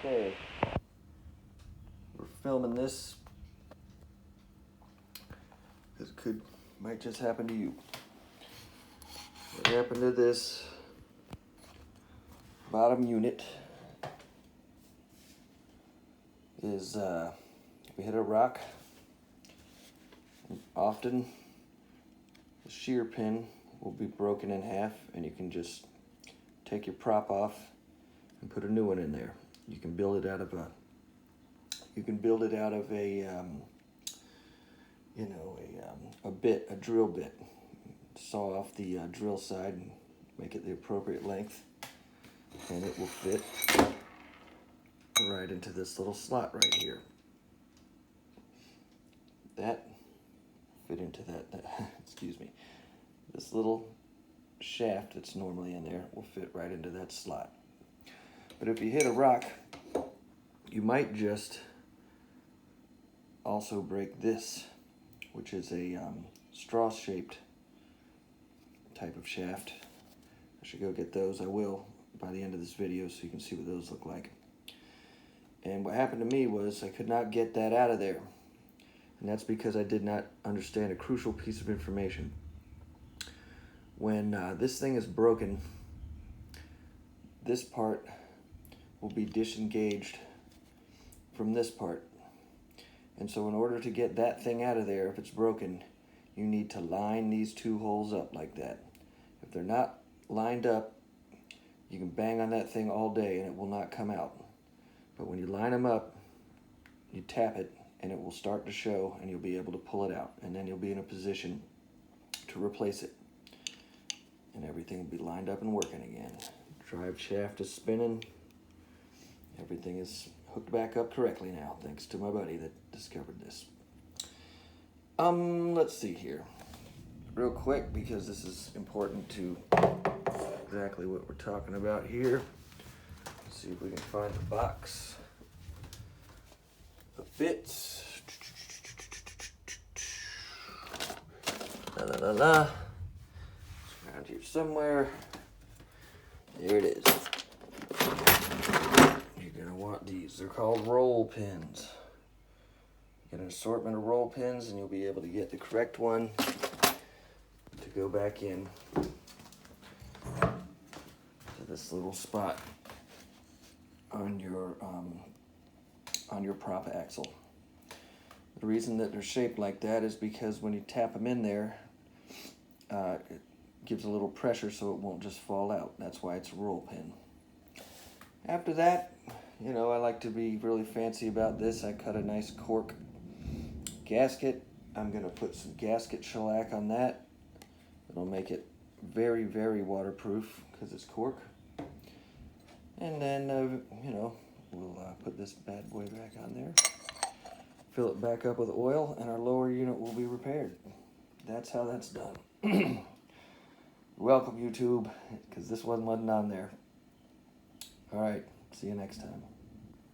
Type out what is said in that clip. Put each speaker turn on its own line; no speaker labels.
Okay, we're filming this because might just happen to you. What happened to this bottom unit is we hit a rock. Often the shear pin will be broken in half, and you can just take your prop off and put a new one in there. You can build it out of a a drill bit. Saw off the drill side and make it the appropriate length, and it will fit right into this little slot right here. That fit into that excuse me. This little shaft that's normally in there will fit right into that slot. But if you hit a rock, you might just also break this, which is a straw-shaped type of shaft. I should go get those. I will by the end of this video so you can see what those look like. And what happened to me was I could not get that out of there. And that's because I did not understand a crucial piece of information. When this thing is broken, this part will be disengaged from this part. And so in order to get that thing out of there, if it's broken, you need to line these two holes up like that. If they're not lined up, you can bang on that thing all day and it will not come out. But when you line them up, you tap it and it will start to show, and you'll be able to pull it out, and then you'll be in a position to replace it. And everything will be lined up and working again. Drive shaft is spinning. Everything is hooked back up correctly now, thanks to my buddy that discovered this. Let's see here. Real quick, because this is important to exactly what we're talking about here. Let's see if we can find the box of bits. It's around here somewhere. There it is. You're gonna want these. They're called roll pins. Get an assortment of roll pins and you'll be able to get the correct one to go back in to this little spot on your prop axle. The reason that they're shaped like that is because when you tap them in there, it gives a little pressure so it won't just fall out. That's why it's a roll pin. After that, I like to be really fancy about this. I cut a nice cork gasket. I'm going to put some gasket shellac on that. It'll make it very, very waterproof because it's cork. And then, we'll put this bad boy back on there. Fill it back up with oil, and our lower unit will be repaired. That's how that's done. Welcome, YouTube, because this one wasn't on there. All right, see you next time.